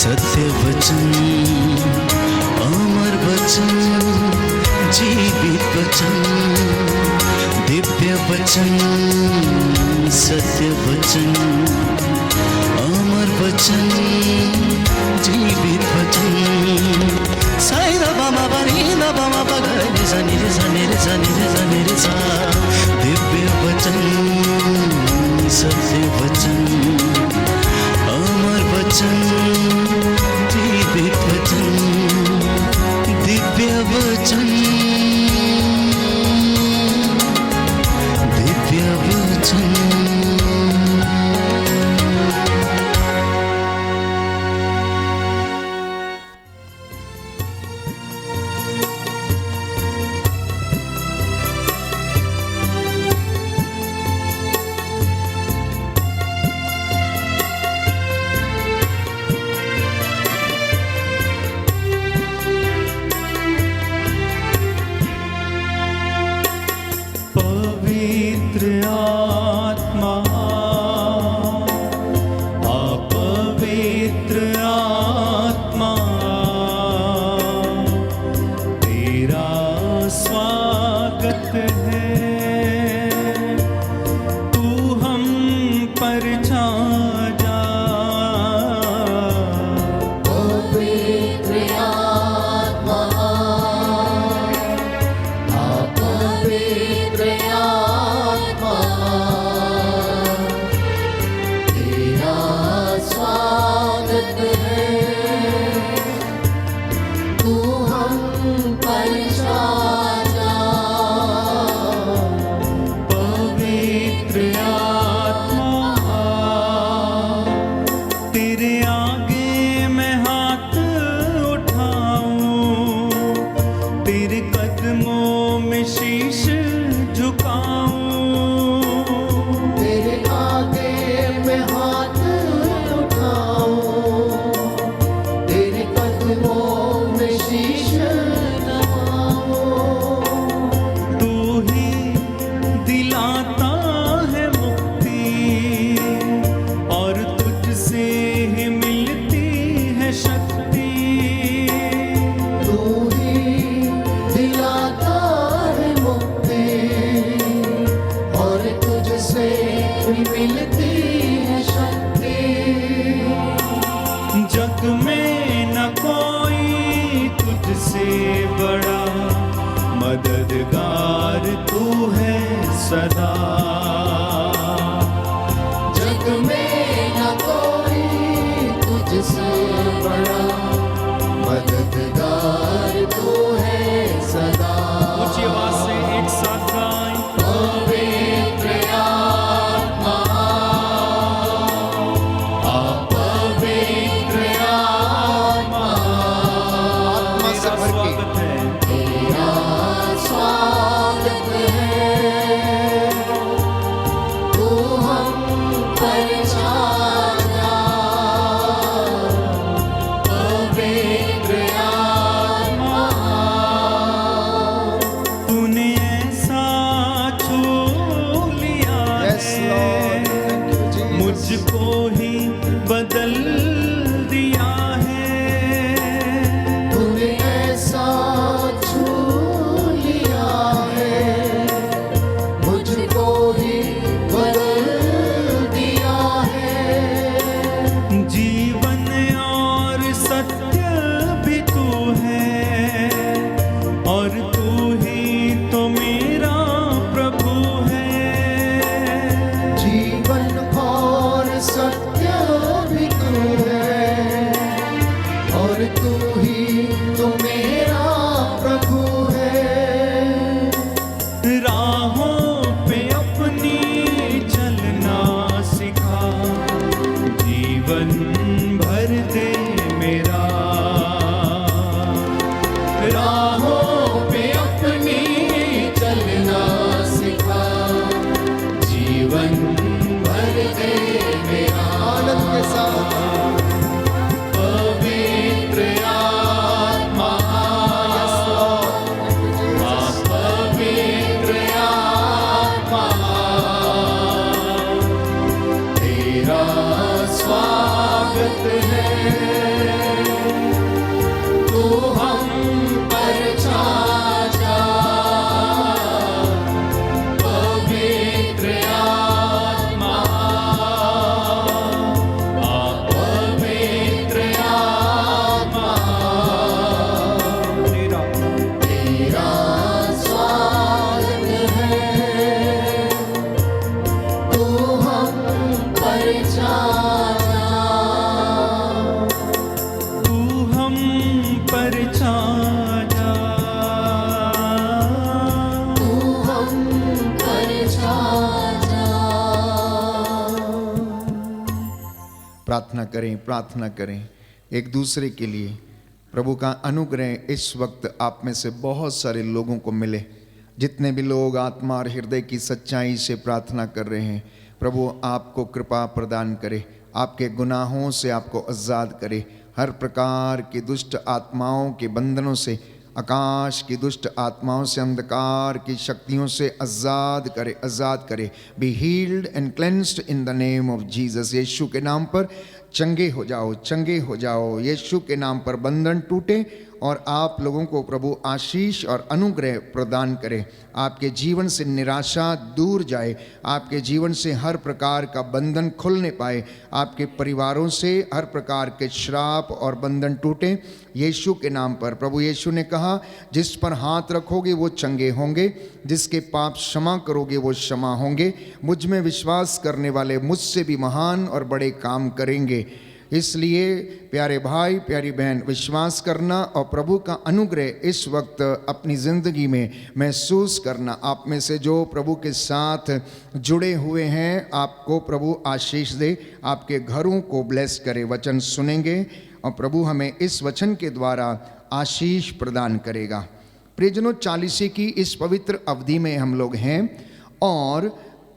सत्य वचन, अमर वचन, जीवित वचन, दिव्य वचन, सत्य वचन, अमर वचन, जीवित वचन। साई दा बामा बनी दा बामा बगरे रे सा नी रे सा नी रे सा नी रे सा नी रे सा। दिव्य वचन, सत्य वचन, अमर वचन, जीवित वचन, दिव्य वचन, दिव्य वचन। मददगार तू है सदा, जग में न कोई तुझसे बड़ा, मददगार तू है सदा। ऊंची आवाज से एक साथ गाएं। पवित्र आत्मा, पवित्र आत्मा, आत्मा से स्वागत है, स्वागत है, तू हम पर छा जा, पवित्र आत्मा। तूने ऐसा छू लिया है, मुझको ही बदल दिया है। तूने ऐसा जीवन और सत्य भी तू है, और तू ही तो मेरा प्रभु है। जीवन और सत्य भी तू है, और तू ही तो मेरा प्रभु है। राहों पे अपनी चलना सिखा, जीवन भर दे मेरा। राहों पे अपनी चलना सिखा, जीवन भर दे मेरा। आनंद के साथ पवित्र आत्मा, पवित्र आत्मा, तेरा स्वागत है, प्रार्थना करें, प्रार्थना करें एक दूसरे के लिए। प्रभु का अनुग्रह इस वक्त आप में से बहुत सारे लोगों को मिले। जितने भी लोग आत्मा और हृदय की सच्चाई से प्रार्थना कर रहे हैं, प्रभु आपको कृपा प्रदान करे, आपके गुनाहों से आपको आज़ाद करे, हर प्रकार की दुष्ट आत्माओं के बंधनों से, आकाश की दुष्ट आत्माओं से, अंधकार की शक्तियों से आज़ाद करे, आज़ाद करे। Be healed and cleansed in the name of Jesus. यीशु के नाम पर चंगे हो जाओ, चंगे हो जाओ। यीशु के नाम पर बंधन टूटे और आप लोगों को प्रभु आशीष और अनुग्रह प्रदान करे। आपके जीवन से निराशा दूर जाए, आपके जीवन से हर प्रकार का बंधन खुलने पाए, आपके परिवारों से हर प्रकार के श्राप और बंधन टूटे यीशु के नाम पर। प्रभु यीशु ने कहा, जिस पर हाथ रखोगे वो चंगे होंगे, जिसके पाप क्षमा करोगे वो क्षमा होंगे। मुझ में विश्वास करने वाले मुझसे भी महान और बड़े काम करेंगे। इसलिए प्यारे भाई, प्यारी बहन, विश्वास करना और प्रभु का अनुग्रह इस वक्त अपनी ज़िंदगी में महसूस करना। आप में से जो प्रभु के साथ जुड़े हुए हैं, आपको प्रभु आशीष दे, आपके घरों को ब्लेस करे। वचन सुनेंगे और प्रभु हमें इस वचन के द्वारा आशीष प्रदान करेगा। प्रियजनों, चालीसे की इस पवित्र अवधि में हम लोग हैं और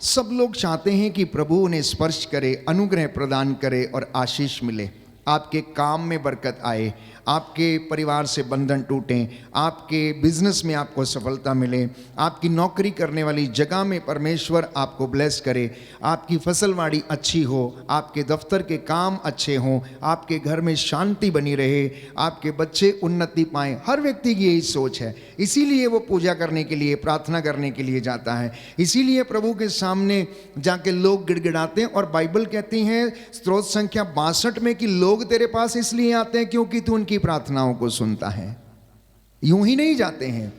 सब लोग चाहते हैं कि प्रभु उन्हें स्पर्श करे, अनुग्रह प्रदान करे और आशीष मिले। आपके काम में बरकत आए, आपके परिवार से बंधन टूटें, आपके बिजनेस में आपको सफलता मिले, आपकी नौकरी करने वाली जगह में परमेश्वर आपको ब्लेस करे, आपकी फसलवाड़ी अच्छी हो, आपके दफ्तर के काम अच्छे हों, आपके घर में शांति बनी रहे, आपके बच्चे उन्नति पाएं। हर व्यक्ति की यही सोच है, इसीलिए वो पूजा करने के लिए, प्रार्थना करने के लिए जाता है। इसीलिए प्रभु के सामने जाके लोग गिड़गिड़ाते हैं और बाइबल कहती है स्त्रोत संख्या 62 में कि लोग तेरे पास इसलिए आते हैं क्योंकि तू उनकी प्रार्थनाओं को सुनता है। यूं ही नहीं जाते हैं।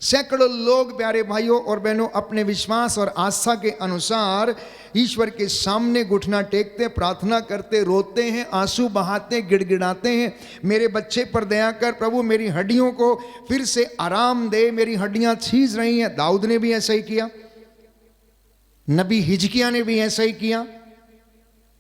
सैकड़ों लोग प्यारे भाइयों और बहनों अपने विश्वास और आस्था के अनुसार ईश्वर के सामने घुटना टेकते, प्रार्थना करते, रोते हैं, आंसू बहाते, गिड़गिड़ाते हैं, मेरे बच्चे पर दया कर प्रभु, मेरी हड्डियों को फिर से आराम दे, मेरी हड्डियां छीज रही हैं। दाऊद ने भी ऐसा ही किया, नबी हिजकिया ने भी ऐसा ही किया।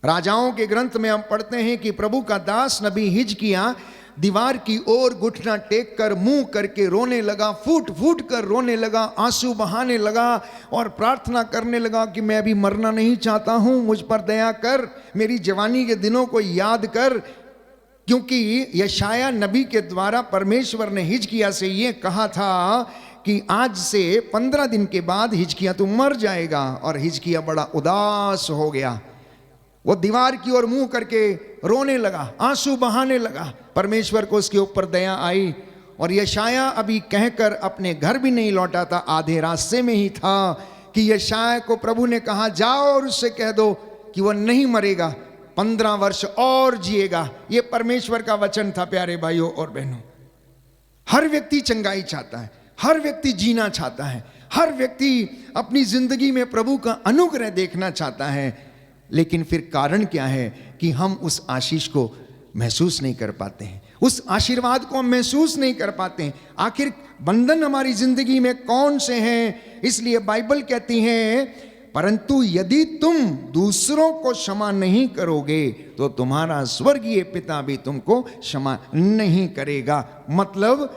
राजाओं के ग्रंथ में हम पढ़ते हैं कि प्रभु का दास नबी हिजकिया दीवार की ओर घुटना टेक कर मुंह करके रोने लगा, फूट फूट कर रोने लगा, आंसू बहाने लगा और प्रार्थना करने लगा कि मैं अभी मरना नहीं चाहता हूं, मुझ पर दया कर, मेरी जवानी के दिनों को याद कर। क्योंकि यशाया नबी के द्वारा परमेश्वर ने हिजकिया से ये कहा था कि आज से 15 दिन के बाद हिजकिया तू मर जाएगा। और हिजकिया बड़ा उदास हो गया, वो दीवार की ओर मुंह करके रोने लगा, आंसू बहाने लगा। परमेश्वर को उसके ऊपर दया आई और यशाया अभी कहकर अपने घर भी नहीं लौटा था, आधे रास्ते में ही था कि यशाया को प्रभु ने कहा, जाओ और उससे कह दो कि वो नहीं मरेगा, 15 वर्ष और जिएगा। ये परमेश्वर का वचन था प्यारे भाइयों और बहनों। हर व्यक्ति चंगाई चाहता है, हर व्यक्ति जीना चाहता है, हर व्यक्ति अपनी जिंदगी में प्रभु का अनुग्रह देखना चाहता है। लेकिन फिर कारण क्या है कि हम उस आशीष को महसूस नहीं कर पाते हैं, उस आशीर्वाद को हम महसूस नहीं कर पाते हैं। आखिर बंधन हमारी जिंदगी में कौन से हैं? इसलिए बाइबल कहती है, परंतु यदि तुम दूसरों को क्षमा नहीं करोगे तो तुम्हारा स्वर्गीय पिता भी तुमको क्षमा नहीं करेगा। मतलब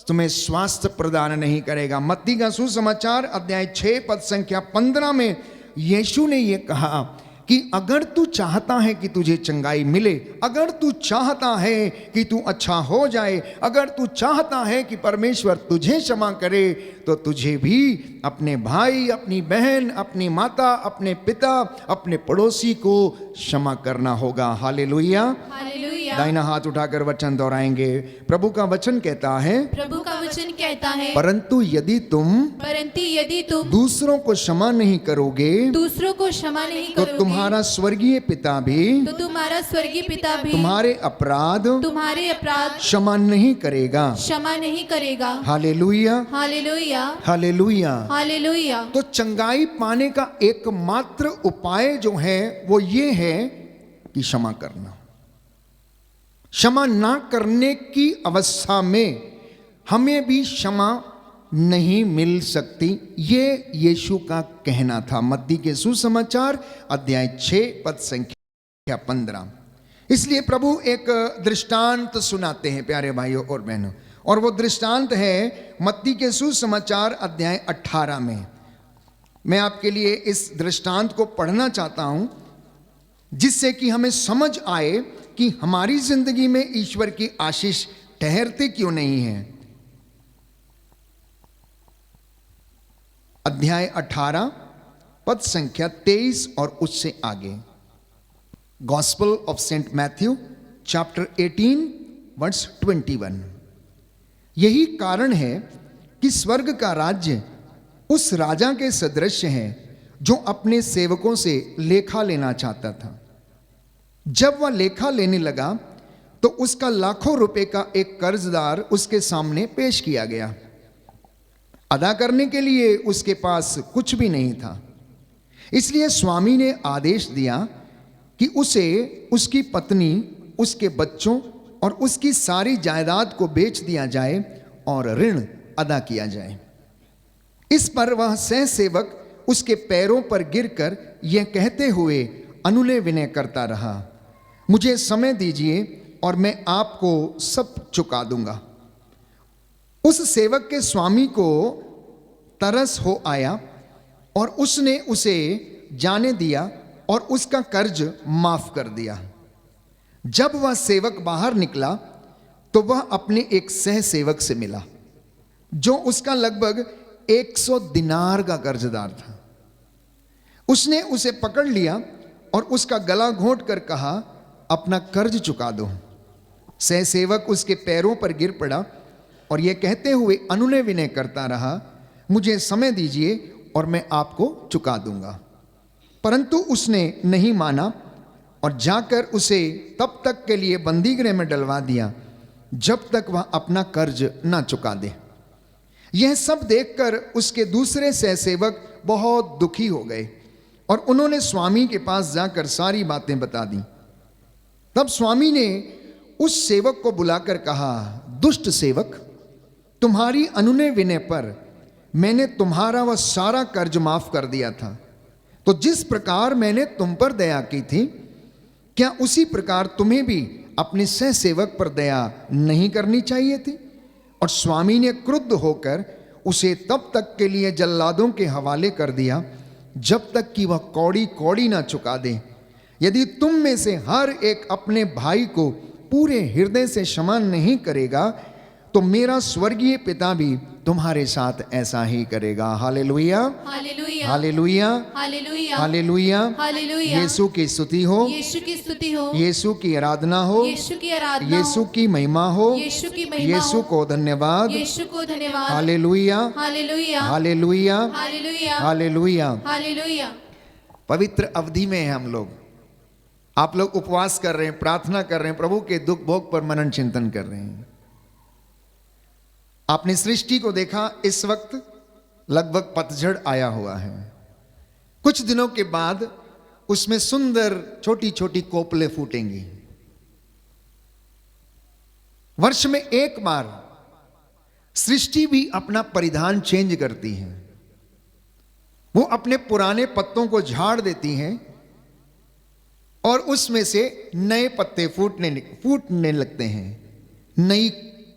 तुम्हें स्वास्थ्य प्रदान नहीं करेगा। मत्ती का सुसमाचार अध्याय 6 पद संख्या 15 में यीशु ने यह कहा कि अगर तू चाहता है कि तुझे चंगाई मिले, अगर तू चाहता है कि तू अच्छा हो जाए, अगर तू चाहता है कि परमेश्वर तुझे क्षमा करे, तो तुझे भी अपने भाई, अपनी बहन, अपनी माता, अपने पिता, अपने पड़ोसी को क्षमा करना होगा। Hallelujah, hallelujah. दाहिना हाथ उठाकर वचन दोहराएंगे। प्रभु का वचन कहता है, प्रभु का वचन कहता है, परंतु यदि तुम दूसरों को क्षमा नहीं करोगे, दूसरों को क्षमा नहीं तो करोगे, तुम्हारा स्वर्गीय पिता भी तुम्हारे अपराध क्षमा नहीं करेगा। Hallelujah, hallelujah, hallelujah, hallelujah. तो चंगाई पाने का एकमात्र उपाय जो है वो ये है कि क्षमा करना। क्षमा ना करने की अवस्था में हमें भी क्षमा नहीं मिल सकती, ये यीशु का कहना था। मत्ती के सुसमाचार अध्याय 6 पद संख्या या 15। इसलिए प्रभु एक दृष्टांत सुनाते हैं प्यारे भाइयों और बहनों, और वो दृष्टांत है मत्ती के सुसमाचार अध्याय 18 में। मैं आपके लिए इस दृष्टांत को पढ़ना चाहता हूं जिससे कि हमें समझ आए कि हमारी जिंदगी में ईश्वर की आशीष ठहरते क्यों नहीं है। अध्याय 18 पद संख्या 23 और उससे आगे। Gospel of Saint Matthew chapter 18 verse 21। यही कारण है कि स्वर्ग का राज्य उस राजा के सदृश है जो अपने सेवकों से लेखा लेना चाहता था। जब वह लेखा लेने लगा तो उसका लाखों रुपए का एक कर्जदार उसके सामने पेश किया गया। अदा करने के लिए उसके पास कुछ भी नहीं था। इसलिए स्वामी ने आदेश दिया कि उसे, उसकी पत्नी, उसके बच्चों और उसकी सारी जायदाद को बेच दिया जाए और ऋण अदा किया जाए। इस पर वह सहसेवक उसके पैरों पर गिरकर यह कहते हुए अनुनय विनय करता रहा, मुझे समय दीजिए और मैं आपको सब चुका दूंगा। उस सेवक के स्वामी को तरस हो आया और उसने उसे जाने दिया और उसका कर्ज माफ कर दिया। जब वह सेवक बाहर निकला तो वह अपने एक सहसेवक से मिला जो उसका लगभग 100 दिनार का कर्जदार था। उसने उसे पकड़ लिया और उसका गला घोंट कर कहा, अपना कर्ज चुका दो। सहसेवक उसके पैरों पर गिर पड़ा और यह कहते हुए अनुनय विनय करता रहा, मुझे समय दीजिए और मैं आपको चुका दूंगा। परंतु उसने नहीं माना और जाकर उसे तब तक के लिए बंदीगृह में डलवा दिया जब तक वह अपना कर्ज ना चुका दे। यह सब देखकर उसके दूसरे सहसेवक बहुत दुखी हो गए और उन्होंने स्वामी के पास जाकर सारी बातें बता दी। तब स्वामी ने उस सेवक को बुलाकर कहा, दुष्ट सेवक, तुम्हारी अनुनय विनय पर मैंने तुम्हारा वह सारा कर्ज माफ कर दिया था। तो जिस प्रकार मैंने तुम पर दया की थी, क्या उसी प्रकार तुम्हें भी अपने सहसेवक पर दया नहीं करनी चाहिए थी? और स्वामी ने क्रुद्ध होकर उसे तब तक के लिए जल्लादों के हवाले कर दिया जब तक कि वह कौड़ी कौड़ी ना चुका दे। यदि तुम में से हर एक अपने भाई को पूरे हृदय से क्षमा नहीं करेगा तो मेरा स्वर्गीय पिता भी तुम्हारे साथ ऐसा ही करेगा। Hallelujah, hallelujah, hallelujah, hallelujah, hallelujah. Hallelujah. यीशु की स्तुति हो, यीशु की स्तुति हो, यीशु की आराधना हो, यीशु की आराधना हो, यीशु की महिमा हो, यीशु की महिमा यीशु हो, को धन्यवाद। यीशु को धन्यवाद। Hallelujah, hallelujah, hallelujah, hallelujah, hallelujah. Hallelujah. पवित्र अवधि में हैं हम लोग। आप लोग उपवास कर रहे हैं, प्रार्थना कर रहे हैं, प्रभु के दुख भोग पर मनन चिंतन कर रहे हैं। आपने सृष्टि को देखा, इस वक्त लगभग पतझड़ आया हुआ है। कुछ दिनों के बाद उसमें सुंदर छोटी छोटी कोपले फूटेंगी। वर्ष में एक बार सृष्टि भी अपना परिधान चेंज करती है। वो अपने पुराने पत्तों को झाड़ देती हैं और उसमें से नए पत्ते फूटने लगते हैं। नई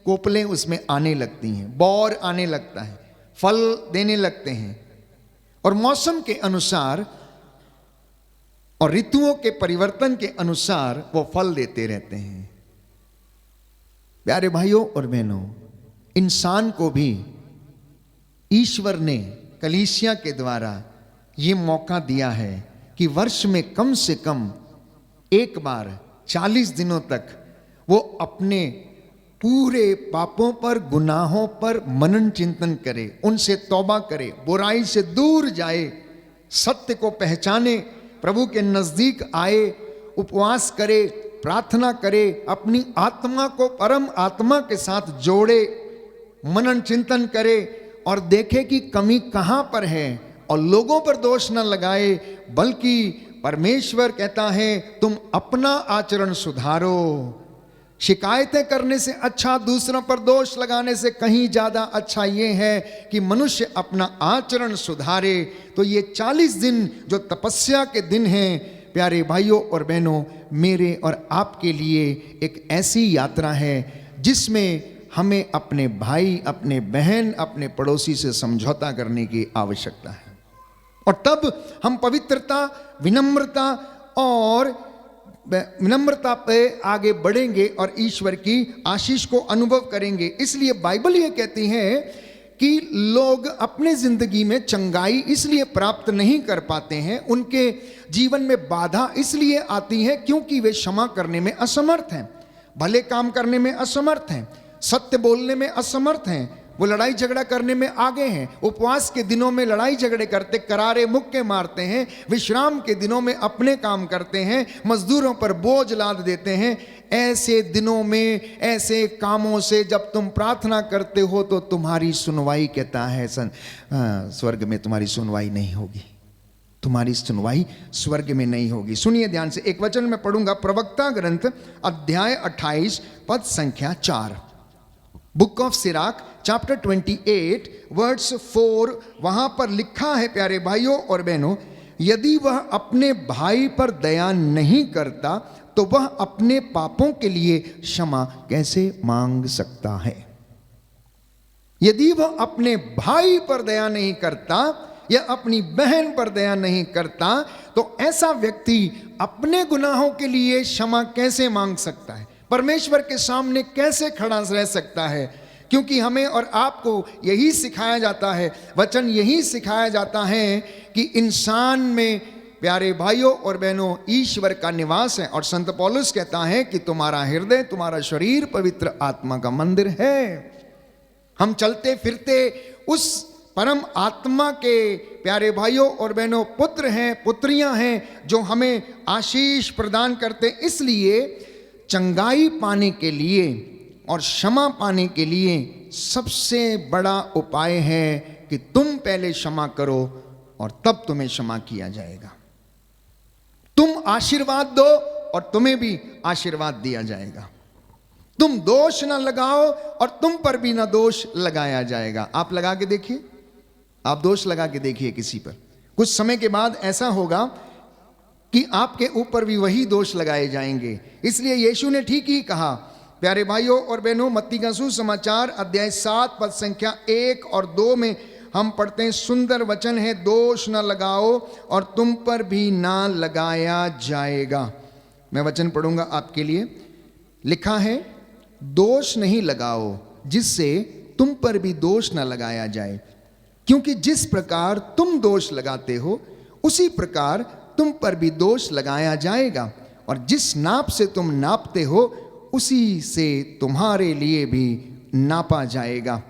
कोपलें उसमें आने लगती हैं, बौर आने लगता है, फल देने लगते हैं और मौसम के अनुसार और ऋतुओं के परिवर्तन के अनुसार वो फल देते रहते हैं। प्यारे भाइयों और बहनों, इंसान को भी ईश्वर ने कलीसिया के द्वारा ये मौका दिया है कि वर्ष में कम से कम एक बार 40 दिनों तक वो अपने पूरे पापों पर, गुनाहों पर मनन चिंतन करे, उनसे तौबा करे, बुराई से दूर जाए, सत्य को पहचाने, प्रभु के नजदीक आए, उपवास करे, प्रार्थना करे, अपनी आत्मा को परम आत्मा के साथ जोड़े, मनन चिंतन करे और देखे कि कमी कहां पर है और लोगों पर दोष न लगाए, बल्कि परमेश्वर कहता है तुम अपना आचरण सुधारो। शिकायतें करने से अच्छा, दूसरों पर दोष लगाने से कहीं ज्यादा अच्छा यह है कि मनुष्य अपना आचरण सुधारे। तो ये 40 दिन जो तपस्या के दिन हैं, प्यारे भाइयों और बहनों, मेरे और आपके लिए एक ऐसी यात्रा है जिसमें हमें अपने भाई, अपने बहन, अपने पड़ोसी से समझौता करने की आवश्यकता है। और तब हम पवित्रता, विनम्रता पे आगे बढ़ेंगे और ईश्वर की आशीष को अनुभव करेंगे। इसलिए बाइबल ये कहती है कि लोग अपने जिंदगी में चंगाई इसलिए प्राप्त नहीं कर पाते हैं, उनके जीवन में बाधा इसलिए आती है क्योंकि वे क्षमा करने में असमर्थ हैं, भले काम करने में असमर्थ हैं, सत्य बोलने में असमर्थ हैं, वो लड़ाई झगड़ा करने में आगे हैं। उपवास के दिनों में लड़ाई झगड़े करते, करारे मुक्के मारते हैं, विश्राम के दिनों में अपने काम करते हैं, मजदूरों पर बोझ लाद देते हैं। ऐसे दिनों में, ऐसे कामों से जब तुम प्रार्थना करते हो तो तुम्हारी सुनवाई, कहता है स्वर्ग में तुम्हारी सुनवाई नहीं होगी, तुम्हारी सुनवाई स्वर्ग में नहीं होगी। सुनिए ध्यान से, एक वचन में पढ़ूंगा, प्रवक्ता ग्रंथ अध्याय 28 पद संख्या 4। Book of Sirach chapter 28 words 4, वहां पर लिखा है प्यारे भाइयों और बहनों, यदि वह अपने भाई पर दया नहीं करता तो वह अपने पापों के लिए क्षमा कैसे मांग सकता है। यदि वह अपने भाई पर दया नहीं करता या अपनी बहन पर दया नहीं करता तो ऐसा व्यक्ति अपने गुनाहों के लिए क्षमा कैसे मांग सकता है, परमेश्वर के सामने कैसे खड़ा रह सकता है। क्योंकि हमें और आपको यही सिखाया जाता है, वचन यही सिखाया जाता है कि इंसान में प्यारे भाइयों और बहनों ईश्वर का निवास है। और संत पौलुस कहता है कि तुम्हारा हृदय, तुम्हारा शरीर पवित्र आत्मा का मंदिर है। हम चलते फिरते उस परम आत्मा के प्यारे भाइयों और बहनों पुत्र हैं, पुत्रियां हैं जो हमें आशीष प्रदान करते। इसलिए चंगाई पाने के लिए और क्षमा पाने के लिए सबसे बड़ा उपाय है कि तुम पहले क्षमा करो और तब तुम्हें क्षमा किया जाएगा। तुम आशीर्वाद दो और तुम्हें भी आशीर्वाद दिया जाएगा। तुम दोष ना लगाओ और तुम पर भी ना दोष लगाया जाएगा। आप लगा के देखिए, आप दोष लगा के देखिए किसी पर, कुछ समय के बाद ऐसा होगा कि आपके ऊपर भी वही दोष लगाए जाएंगे। इसलिए यीशु ने ठीक ही कहा। प्यारे भाइयों और बहनों, मत्ती का सुसमाचार अध्याय 7 पद संख्या 1 और 2 में हम पढ़ते हैं, सुंदर वचन है, दोष न लगाओ और तुम पर भी ना लगाया जाएगा। मैं वचन पढ़ूंगा आपके लिए। लिखा है, दोष नहीं लगाओ जिससे तुम पर भी दोष न लगाया जाए, क्योंकि जिस प्रकार तुम दोष लगाते हो उसी प्रकार तुम पर भी दोष लगाया जाएगा, और जिस नाप से तुम नापते हो उसी से तुम्हारे लिए भी नापा जाएगा।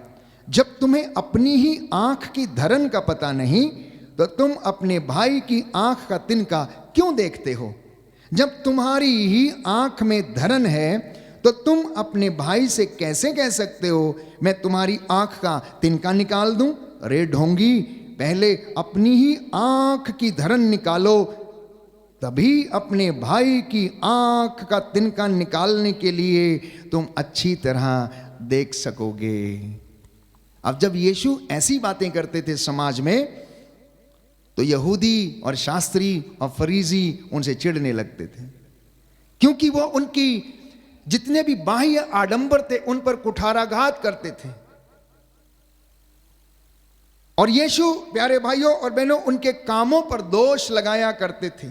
जब तुम्हें अपनी ही आंख की धरन का पता नहीं तो तुम अपने भाई की आंख का तिनका क्यों देखते हो? जब तुम्हारी ही आंख में धरन है तो तुम अपने भाई से कैसे कह सकते हो मैं तुम्हारी आंख का तिनका निकाल दूं? अरे ढोंगी, पहले अपनी ही आंख की धरन निकालो, तभी अपने भाई की आंख का तिनका निकालने के लिए तुम अच्छी तरह देख सकोगे। अब जब यीशु ऐसी बातें करते थे समाज में तो यहूदी और शास्त्री और फरीसी उनसे चिढ़ने लगते थे, क्योंकि वो उनकी जितने भी बाह्य आडंबर थे उन पर कुठाराघात करते थे। और यीशु प्यारे भाइयों और बहनों उनके कामों पर दोष लगाया करते थे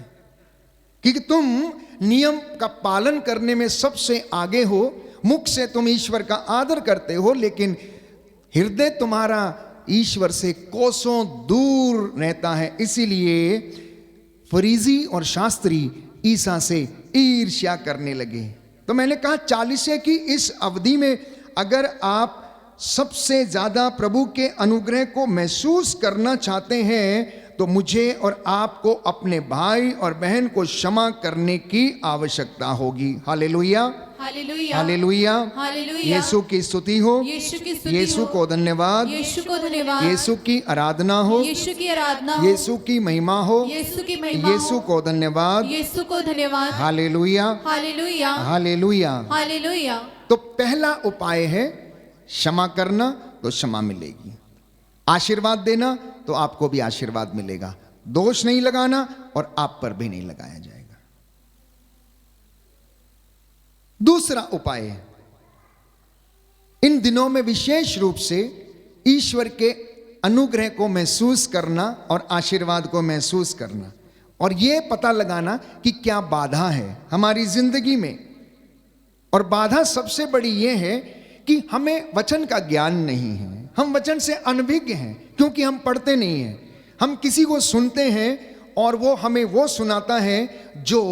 कि तुम नियम का पालन करने में सबसे आगे हो, मुख से तुम ईश्वर का आदर करते हो, लेकिन हृदय तुम्हारा ईश्वर से कोसों दूर रहता है। इसीलिए फरीसी और शास्त्री ईसा से ईर्ष्या करने लगे। तो मैंने कहा 40 की इस अवधि में अगर आप सबसे ज्यादा प्रभु के अनुग्रह को महसूस करना चाहते हैं तो मुझे और आपको अपने भाई और बहन को क्षमा करने की आवश्यकता होगी। Hallelujah, hallelujah, hallelujah, hallelujah. यीशु की स्तुति हो, यीशु की स्तुति यीशु हो, को धन्यवाद, यीशु को धन्यवाद, यीशु की आराधना हो, यीशु की आराधना हो, यीशु की महिमा हो, यीशु की महिमा हो, यीशु को धन्यवाद, यीशु को धन्यवाद। Hallelujah, hallelujah, hallelujah. हालेलुया। तो पहला उपाय है क्षमा करना, तो क्षमा मिलेगी। आशीर्वाद देना तो आपको भी आशीर्वाद मिलेगा। दोष नहीं लगाना और आप पर भी नहीं लगाया जाएगा। दूसरा उपाय, इन दिनों में विशेष रूप से ईश्वर के अनुग्रह को महसूस करना और आशीर्वाद को महसूस करना, और यह पता लगाना कि क्या बाधा है हमारी जिंदगी में। और बाधा सबसे बड़ी यह है कि हमें वचन का ज्ञान नहीं है, हम वचन से अनभिज्ञ हैं, क्योंकि हम पढ़ते नहीं हैं। हम किसी को सुनते हैं और वो हमें वो सुनाता है जो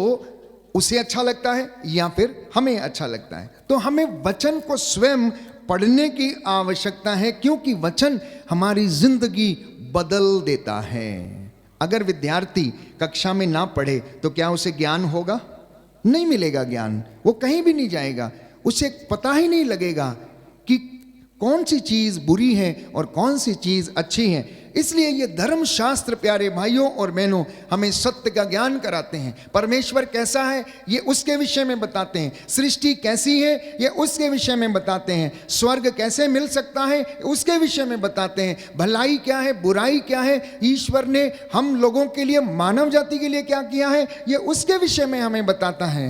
उसे अच्छा लगता है या फिर हमें अच्छा लगता है। तो हमें वचन को स्वयं पढ़ने की आवश्यकता है, क्योंकि वचन हमारी जिंदगी बदल देता है। अगर विद्यार्थी कक्षा में ना पढ़े तो क्या उसे ज्ञान होगा? नहीं मिलेगा ज्ञान, वो कहीं भी नहीं जाएगा, उसे पता ही नहीं लगेगा कि कौन सी चीज बुरी है और कौन सी चीज अच्छी है। इसलिए ये धर्मशास्त्र प्यारे भाइयों और बहनों हमें सत्य का ज्ञान कराते हैं। परमेश्वर कैसा है ये उसके विषय में बताते हैं, सृष्टि कैसी है ये उसके विषय में बताते हैं, स्वर्ग कैसे मिल सकता है उसके विषय में बताते हैं, भलाई क्या है बुराई क्या है, ईश्वर ने हम लोगों के लिए मानव जाति के लिए क्या किया है ये उसके विषय में हमें बताता है।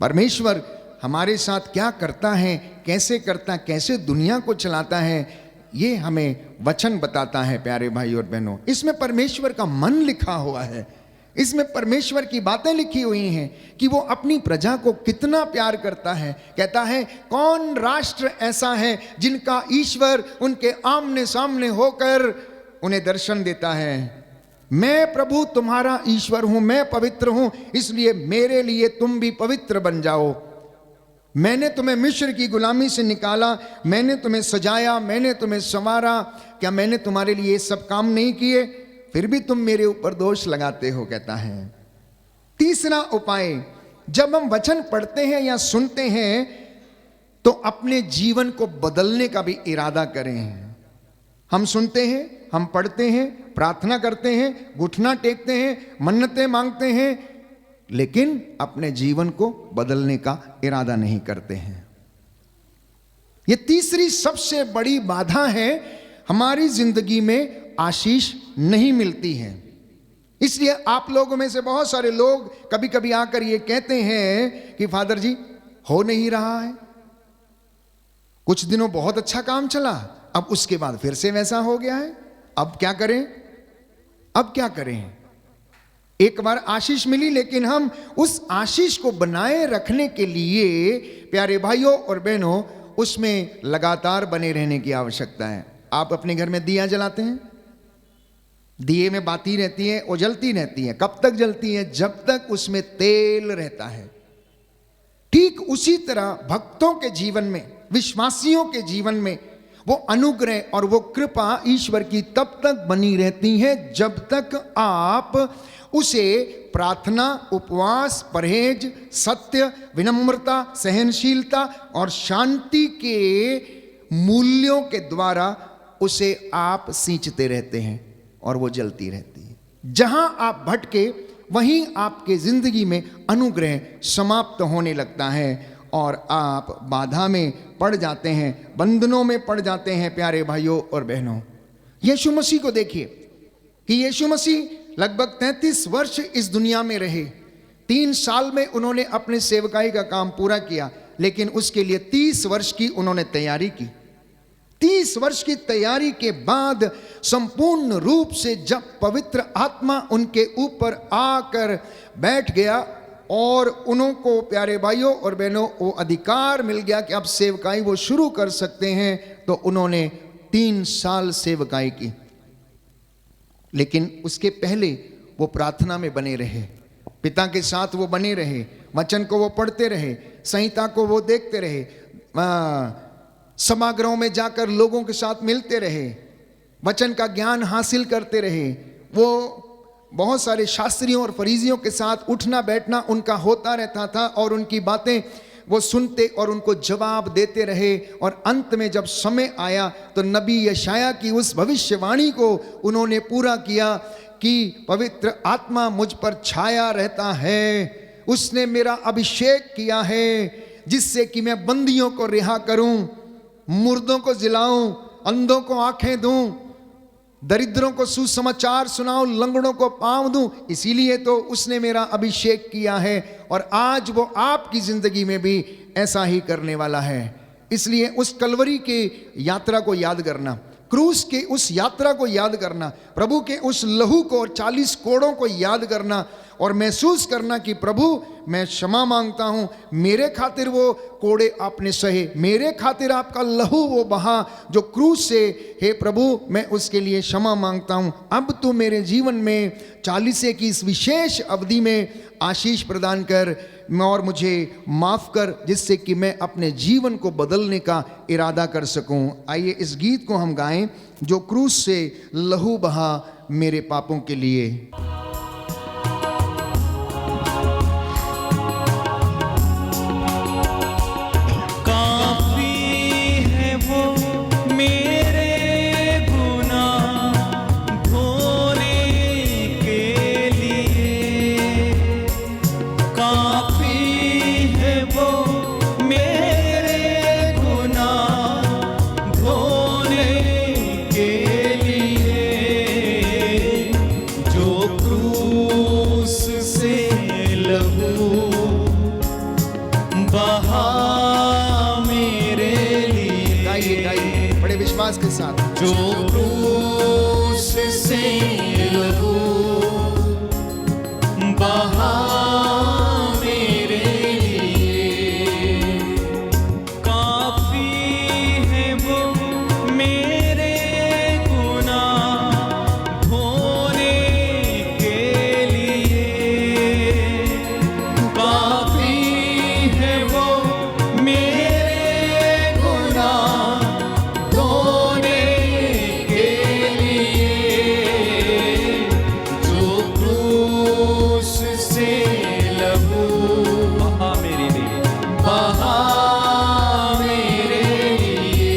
परमेश्वर हमारे साथ क्या करता है, कैसे करता, कैसे दुनिया को चलाता है, ये हमें वचन बताता है प्यारे भाई और बहनों। इसमें परमेश्वर का मन लिखा हुआ है, इसमें परमेश्वर की बातें लिखी हुई हैं कि वो अपनी प्रजा को कितना प्यार करता है। कहता है कौन राष्ट्र ऐसा है जिनका ईश्वर उनके आमने सामने होकर उन्हें दर्शन देता है। मैं प्रभु तुम्हारा ईश्वर हूं, मैं पवित्र हूं, इसलिए मेरे लिए तुम भी पवित्र बन जाओ। मैंने तुम्हें मिस्र की गुलामी से निकाला, मैंने तुम्हें सजाया, मैंने तुम्हें संवारा, क्या मैंने तुम्हारे लिए ये सब काम नहीं किए? फिर भी तुम मेरे ऊपर दोष लगाते हो, कहता है। तीसरा उपाय, जब हम वचन पढ़ते हैं या सुनते हैं तो अपने जीवन को बदलने का भी इरादा करें। हम सुनते हैं, हम पढ़ते हैं, प्रार्थना करते हैं, घुटना टेकते हैं, मन्नतें मांगते हैं, लेकिन अपने जीवन को बदलने का इरादा नहीं करते हैं। यह तीसरी सबसे बड़ी बाधा है, हमारी जिंदगी में आशीष नहीं मिलती है। इसलिए आप लोगों में से बहुत सारे लोग कभी कभी आकर ये कहते हैं कि फादर जी हो नहीं रहा है, कुछ दिनों बहुत अच्छा काम चला, अब उसके बाद फिर से वैसा हो गया है, अब क्या करें, अब क्या करें। एक बार आशीष मिली, लेकिन हम उस आशीष को बनाए रखने के लिए प्यारे भाइयों और बहनों उसमें लगातार बने रहने की आवश्यकता है। आप अपने घर में दिया जलाते हैं, दिए में बाती रहती है, वो जलती रहती है। कब तक जलती है? जब तक उसमें तेल रहता है। ठीक उसी तरह भक्तों के जीवन में, विश्वासियों के जीवन में वो अनुग्रह और वो कृपा ईश्वर की तब तक बनी रहती है जब तक आप उसे प्रार्थना, उपवास, परहेज, सत्य, विनम्रता, सहनशीलता और शांति के मूल्यों के द्वारा उसे आप सींचते रहते हैं और वो जलती रहती है। जहां आप भटके वहीं आपके जिंदगी में अनुग्रह समाप्त होने लगता है और आप बाधा में पड़ जाते हैं, बंधनों में पड़ जाते हैं। प्यारे भाइयों और बहनों, यीशु मसीह को देखिए कि यीशु मसीह लगभग 33 वर्ष इस दुनिया में रहे। 3 साल में उन्होंने अपने सेवकाई का काम पूरा किया, लेकिन उसके लिए 30 वर्ष की उन्होंने तैयारी की। 30 वर्ष की तैयारी के बाद संपूर्ण रूप से जब पवित्र आत्मा उनके ऊपर आकर बैठ गया और उनको प्यारे भाइयों और बहनों वो अधिकार मिल गया कि अब सेवकाई वो शुरू कर सकते हैं, तो उन्होंने 3 साल सेवकाई की। लेकिन उसके पहले वो प्रार्थना में बने रहे, पिता के साथ वो बने रहे, वचन को वो पढ़ते रहे, संहिता को वो देखते रहे, सभागृहों में जाकर लोगों के साथ मिलते रहे, वचन का ज्ञान हासिल करते रहे। वो बहुत सारे शास्त्रियों और फरीजियों के साथ उठना बैठना उनका होता रहता था और उनकी बातें वो सुनते और उनको जवाब देते रहे। और अंत में जब समय आया तो नबी यशाया की उस भविष्यवाणी को उन्होंने पूरा किया कि पवित्र आत्मा मुझ पर छाया रहता है, उसने मेरा अभिषेक किया है जिससे कि मैं बंदियों को रिहा करूं, मुर्दों को जिलाऊं, अंधों को आंखें दूं, दरिद्रों को सुसमाचार सुनाऊं, लंगड़ों को पाँव दूं, इसीलिए तो उसने मेरा अभिषेक किया है और आज वो आपकी जिंदगी में भी ऐसा ही करने वाला है। इसलिए उस कलवरी के यात्रा को याद करना, क्रूस के उस यात्रा को याद करना, प्रभु के उस लहू को और 40 कोड़ों को याद करना और महसूस करना कि प्रभु मैं क्षमा मांगता हूँ, मेरे खातिर वो कोड़े आपने सहे, मेरे खातिर आपका लहू वो बहा जो क्रूस से, हे प्रभु मैं उसके लिए क्षमा मांगता हूँ। अब तू मेरे जीवन में 40 की इस विशेष अवधि में आशीष प्रदान कर और मुझे माफ़ कर, जिससे कि मैं अपने जीवन को बदलने का इरादा कर सकूं। आइए इस गीत को हम गाएं, जो क्रूस से लहू बहा मेरे पापों के लिए। काफी है वो मेरे गुनाह धोने के लिए, काफी है वो मेरे गुनाह धोने के लिए, जो क्रूस से लहू बहा मेरे लिए। गाइए गाइए बड़े विश्वास के साथ। जो क्रूस से लहू बहा मेरे लिए, काफी है वो मेरे गुनाह धोने के लिए, काफी है वो मेरे गुनाह धोने के लिए, जो क्रूस से लहू बहा मेरे लिए, बहा मेरे लिए,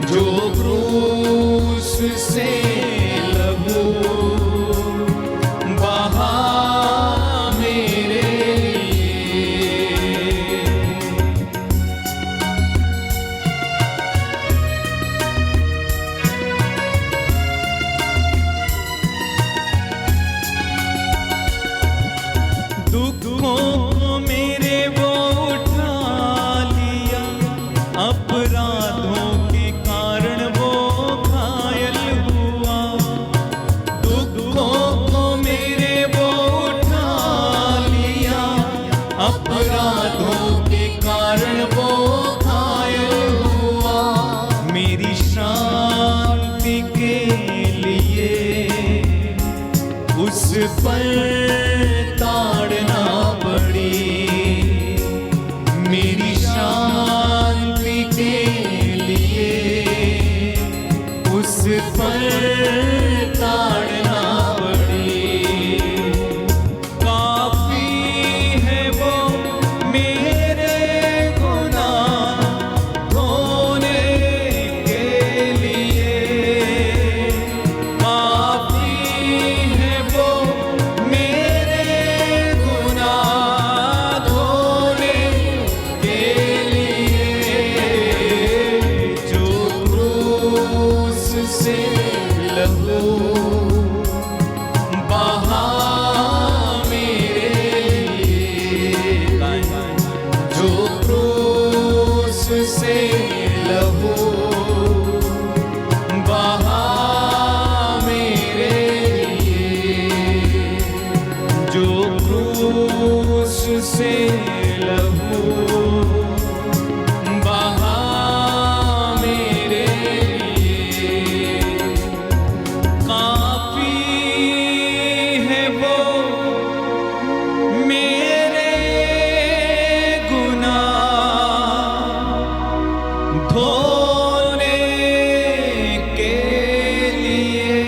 जो क्रूस से लहू बहा मेरे लिए। दुखों को मेरे वो उठा लिया, अपराधों के कारण वो घायल हुआ। दुखों को मेरे वो उठा लिया, अपराधों के कारण वो घायल हुआ। मेरी शांति के लिए उस पर ताड़ना पड़ी, मेरी शांति के लिए उस पर ताड़ना पड़ी। काफी है वो मेरे गुनाह धोने के लिए, काफी है वो मेरे गुनाह धोने के लिए, जो क्रूस से लहू बहा मेरे लिए, जो क्रूस से लहू बहा मेरे लिए, जो क्रूस से लहू बहा मेरे लिए, काफी है वो मेरे गुनाह धोने के लिए,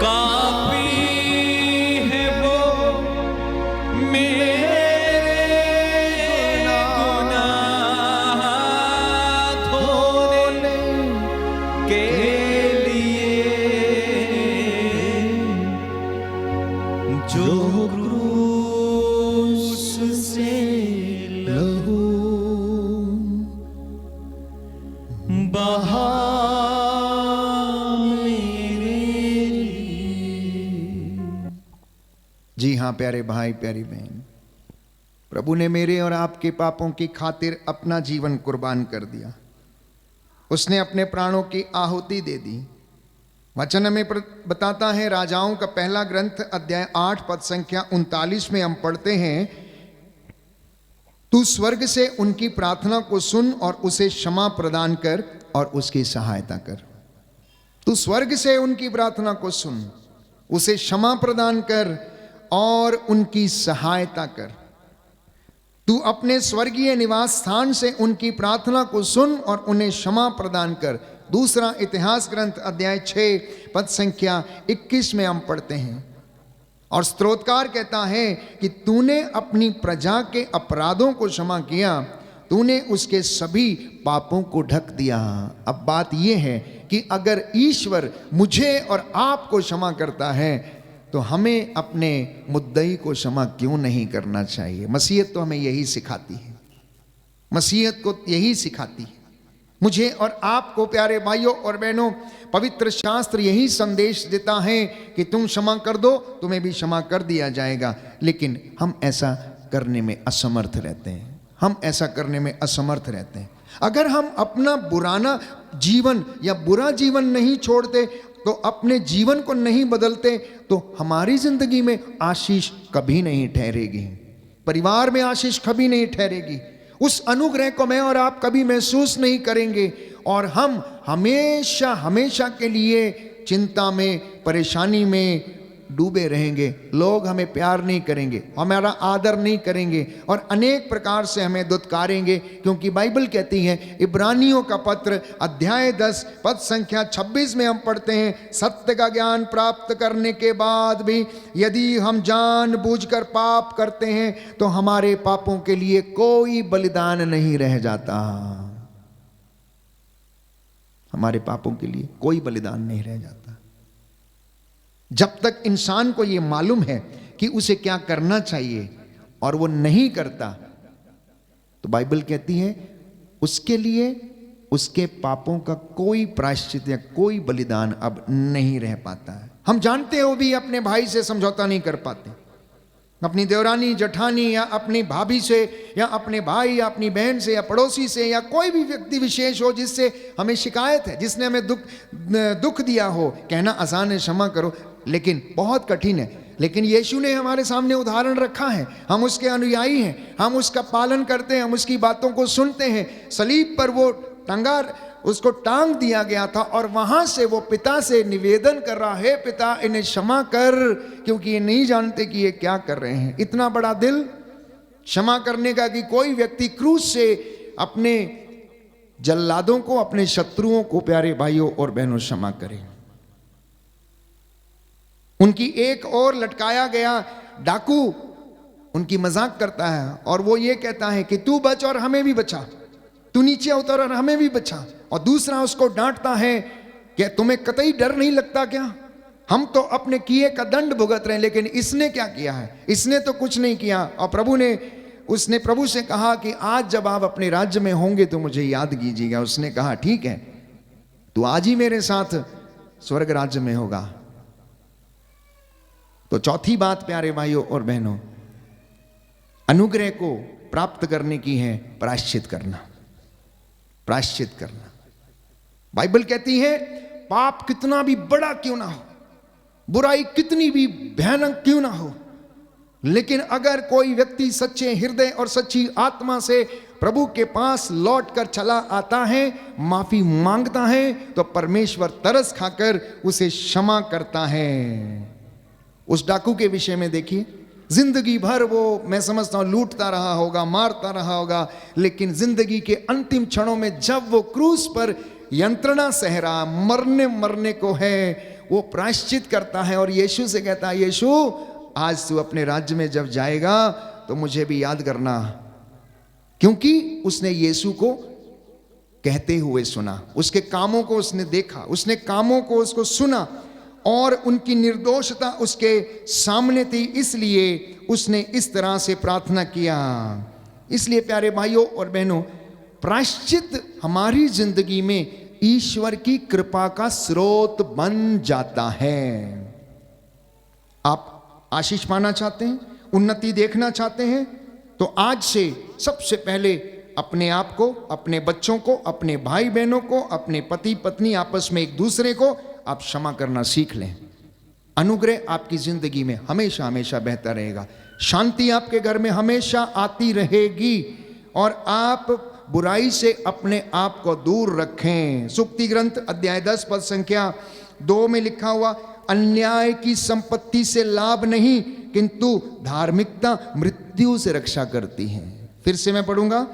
काफी है वो मेरे जी हाँ प्यारे भाई प्यारी बहन, प्रभु ने मेरे और आपके पापों की खातिर अपना जीवन कुर्बान कर दिया। उसने अपने प्राणों की आहुति दे दी। वचन में बताता है, राजाओं का पहला ग्रंथ अध्याय 8 पद संख्या 39 में हम पढ़ते हैं, तू स्वर्ग से उनकी प्रार्थना को सुन और उसे क्षमा प्रदान कर और उसकी सहायता कर। तू स्वर्ग से उनकी प्रार्थना को सुन, उसे क्षमा प्रदान कर और उनकी सहायता कर। तू अपने स्वर्गीय निवास स्थान से उनकी प्रार्थना को सुन और उन्हें क्षमा प्रदान कर। दूसरा इतिहास ग्रंथ अध्याय 6 पद संख्या 21 में हम पढ़ते हैं, और स्तोत्रकार कहता है कि तूने अपनी प्रजा के अपराधों को क्षमा किया, तूने उसके सभी पापों को ढक दिया। अब बात यह है कि अगर ईश्वर मुझे और आपको क्षमा करता है तो हमें अपने मुद्दई को क्षमा क्यों नहीं करना चाहिए। मसीहत तो हमें यही सिखाती है, मसीहत को यही सिखाती है। मुझे और आपको प्यारे भाइयों और बहनों, पवित्र शास्त्र यही संदेश देता है कि तुम क्षमा कर दो, तुम्हें भी क्षमा कर दिया जाएगा। लेकिन हम ऐसा करने में असमर्थ रहते हैं, हम ऐसा करने में असमर्थ रहते हैं। अगर हम अपना पुराना जीवन या बुरा जीवन नहीं छोड़ते, तो अपने जीवन को नहीं बदलते, तो हमारी जिंदगी में आशीष कभी नहीं ठहरेगी, परिवार में आशीष कभी नहीं ठहरेगी। उस अनुग्रह को मैं और आप कभी महसूस नहीं करेंगे, और हम हमेशा हमेशा के लिए चिंता में, परेशानी में डूबे रहेंगे। लोग हमें प्यार नहीं करेंगे, हमारा आदर नहीं करेंगे, और अनेक प्रकार से हमें दुत्कारेंगे। क्योंकि बाइबल कहती है, इब्रानियों का पत्र अध्याय 10 पद संख्या 26 में हम पढ़ते हैं, सत्य का ज्ञान प्राप्त करने के बाद भी यदि हम जानबूझकर पाप करते हैं तो हमारे पापों के लिए कोई बलिदान नहीं रह जाता। हमारे पापों के लिए कोई बलिदान नहीं रह जाता। जब तक इंसान को यह मालूम है कि उसे क्या करना चाहिए और वो नहीं करता, तो बाइबल कहती है उसके लिए उसके पापों का कोई प्रायश्चित या कोई बलिदान अब नहीं रह पाता है। हम जानते हो भी अपने भाई से समझौता नहीं कर पाते, अपनी देवरानी जेठानी या अपनी भाभी से या अपने भाई या अपनी बहन से या पड़ोसी से या कोई भी व्यक्ति विशेष हो जिससे हमें शिकायत है, जिसने हमें दुख दिया हो। कहना आसान है, क्षमा करो, लेकिन बहुत कठिन है। लेकिन यीशु ने हमारे सामने उदाहरण रखा है, हम उसके अनुयायी हैं, हम उसका पालन करते हैं, हम उसकी बातों को सुनते हैं। सलीब पर वो उसको टांग दिया गया था, और वहां से वो पिता से निवेदन कर रहा है, पिता इन्हें क्षमा कर, क्योंकि ये नहीं जानते कि ये क्या कर रहे हैं। इतना बड़ा दिल क्षमा करने का कि कोई व्यक्ति क्रूस से अपने जल्लादों को, अपने शत्रुओं को प्यारे भाइयों और बहनों क्षमा करे। उनकी एक और लटकाया गया डाकू उनकी मजाक करता है, और वो ये कहता है कि तू बच और हमें भी बचा, तू नीचे उतर और हमें भी बचा। और दूसरा उसको डांटता है कि तुम्हें कतई डर नहीं लगता क्या, हम तो अपने किए का दंड भुगत रहे हैं, लेकिन इसने क्या किया है, इसने तो कुछ नहीं किया। और उसने प्रभु से कहा कि आज जब आप अपने राज्य में होंगे तो मुझे याद कीजिएगा। उसने कहा ठीक है, तू आज ही मेरे साथ स्वर्ग राज्य में होगा। तो चौथी बात प्यारे भाइयों और बहनों, अनुग्रह को प्राप्त करने की है प्रायश्चित करना। प्रायश्चित करना, बाइबल कहती है पाप कितना भी बड़ा क्यों ना हो, बुराई कितनी भी भयानक क्यों ना हो, लेकिन अगर कोई व्यक्ति सच्चे हृदय और सच्ची आत्मा से प्रभु के पास लौट कर चला आता है, माफी मांगता है, तो परमेश्वर तरस खाकर उसे क्षमा करता है। उस डाकू के विषय में देखिए, जिंदगी भर वो, मैं समझता हूं, लूटता रहा होगा, मारता रहा होगा, लेकिन जिंदगी के अंतिम क्षणों में जब वो क्रूस पर यंत्रणा सह रहा, मरने को है, वो प्रायश्चित करता है और यीशु से कहता है, यीशु आज तू अपने राज्य में जब जाएगा तो मुझे भी याद करना। क्योंकि उसने यीशु को कहते हुए सुना, उसके कामों को उसने देखा, उसने कामों को उसको सुना, और उनकी निर्दोषता उसके सामने थी, इसलिए उसने इस तरह से प्रार्थना किया। इसलिए प्यारे भाइयों और बहनों, प्रायश्चित हमारी जिंदगी में ईश्वर की कृपा का स्रोत बन जाता है। आप आशीष पाना चाहते हैं, उन्नति देखना चाहते हैं, तो आज से सबसे पहले अपने आप को, अपने बच्चों को, अपने भाई बहनों को, अपने पति पत्नी आपस में एक दूसरे को आप क्षमा करना सीख लें। अनुग्रह आपकी जिंदगी में हमेशा हमेशा बेहतर रहेगा। शांति आपके घर में हमेशा आती रहेगी और आप बुराई से अपने आप को दूर रखें। सूक्ति ग्रंथ अध्याय 10 पद संख्या 2 में लिखा हुआ, अन्याय की संपत्ति से लाभ नहीं किंतु धार्मिकता मृत्यु से रक्षा करती है। फिर से मैं पढ़ूंगा,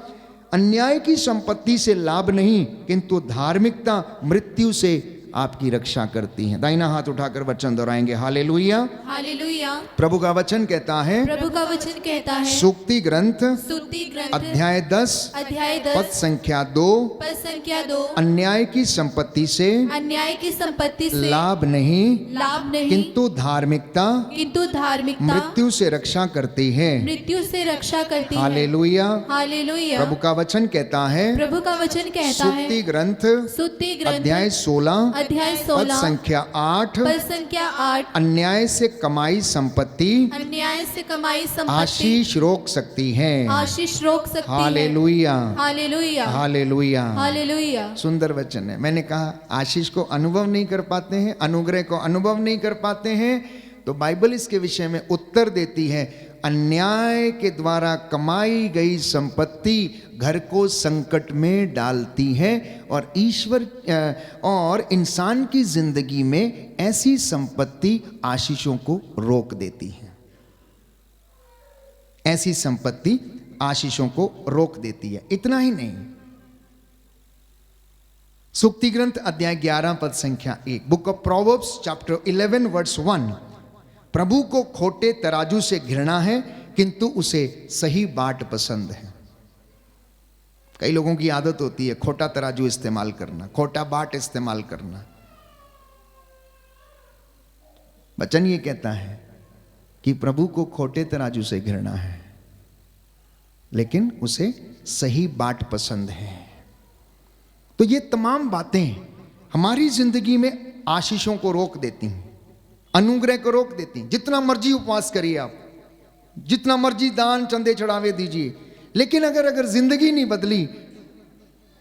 अन्याय की संपत्ति से लाभ नहीं किंतु धार्मिकता मृत्यु से आपकी रक्षा करती है। दाहिना हाथ उठाकर वचन दोहराएंगे, हालेलुया। हालेलुया। प्रभु का वचन कहता है, प्रभु का वचन कहता है, सूक्ति ग्रंथ स्तुति ग्रंथ अध्याय 10 पद संख्या 2, अन्याय की संपत्ति से लाभ नहीं किंतु धार्मिकता मृत्यु से रक्षा करती है। हालेलुया। हालेलुया। प्रभु का वचन कहता है, प्रभु का वचन कहता है, सूक्ति ग्रंथ अध्याय 16 पद संख्या 8 अन्याय से कमाई संपत्ति आशीष रोक सकती है। हालेलुया। हालेलुया। हालेलुया। हालेलुया। सुंदर वचन है। मैंने कहा आशीष को अनुभव नहीं कर पाते हैं, अनुग्रह को अनुभव नहीं कर पाते हैं, तो बाइबल इसके विषय में उत्तर देती है, अन्याय के द्वारा कमाई गई संपत्ति घर को संकट में डालती है और ईश्वर और इंसान की जिंदगी में ऐसी संपत्ति आशीषों को रोक देती है। ऐसी संपत्ति आशीषों को रोक देती है। इतना ही नहीं, सूक्ति ग्रंथ अध्याय 11 पद संख्या 1, book of Proverbs chapter 11 verse 1, प्रभु को खोटे तराजू से घृणा है किंतु उसे सही बाट पसंद है। कई लोगों की आदत होती है खोटा तराजू इस्तेमाल करना, खोटा बाट इस्तेमाल करना। वचन ये कहता है कि प्रभु को खोटे तराजू से घृणा है लेकिन उसे सही बाट पसंद है। तो ये तमाम बातें हमारी जिंदगी में आशीषों को रोक देती हैं, अनुग्रह को रोक देती हैं। जितना मर्जी उपवास करिए आप, जितना मर्जी दान चंदे चढ़ावे दीजिए, लेकिन अगर जिंदगी नहीं बदली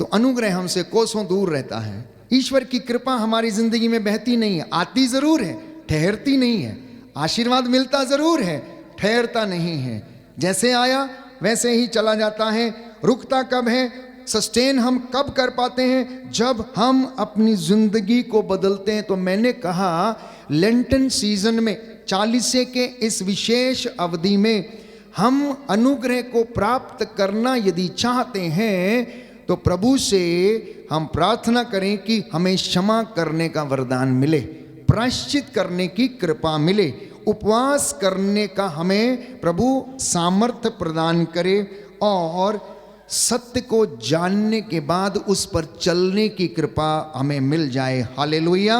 तो अनुग्रह हमसे कोसों दूर रहता है। ईश्वर की कृपा हमारी जिंदगी में बहती नहीं है, आती जरूर है, ठहरती नहीं है। आशीर्वाद मिलता जरूर है, ठहरता नहीं है। जैसे आया वैसे ही चला जाता है। रुकता कब है, सस्टेन हम कब कर पाते हैं, जब हम अपनी जिंदगी को बदलते हैं। तो मैंने कहा लेंटन सीजन में 40 के इस विशेष अवधि में हम अनुग्रह को प्राप्त करना यदि चाहते हैं तो प्रभु से हम प्रार्थना करें कि हमें क्षमा करने का वरदान मिले, प्रायश्चित करने की कृपा मिले, उपवास करने का हमें प्रभु सामर्थ्य प्रदान करे और सत्य को जानने के बाद उस पर चलने की कृपा हमें मिल जाए। हालेलुया।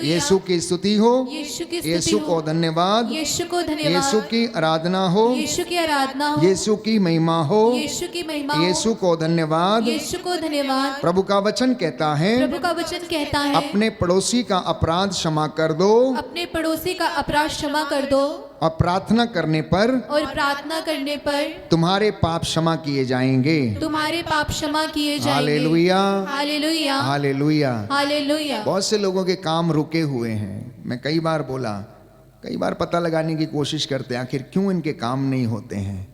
यीशु की स्तुति हो, यीशु को धन्यवाद, यीशु को धन्यवाद, यीशु की आराधना हो, यीशु की आराधना हो, यीशु की महिमा हो, यीशु की महिमा हो, यीशु को धन्यवाद, यीशु को धन्यवाद। प्रभु का वचन कहता है, प्रभु का वचन कहता है, अपने पड़ोसी का अपराध क्षमा कर दो, अपने पड़ोसी का अपराध क्षमा कर दो और प्रार्थना करने पर तुम्हारे पाप क्षमा किए जाएंगे। तुम्हारे पाप क्षमा किए जाएंगे। हालेलुया। हालेलुया। हालेलुया। हालेलुया। बहुत से लोगों के काम रुके हुए हैं। मैं कई बार बोला, कई बार पता लगाने की कोशिश करते हैं आखिर क्यों इनके काम नहीं होते हैं।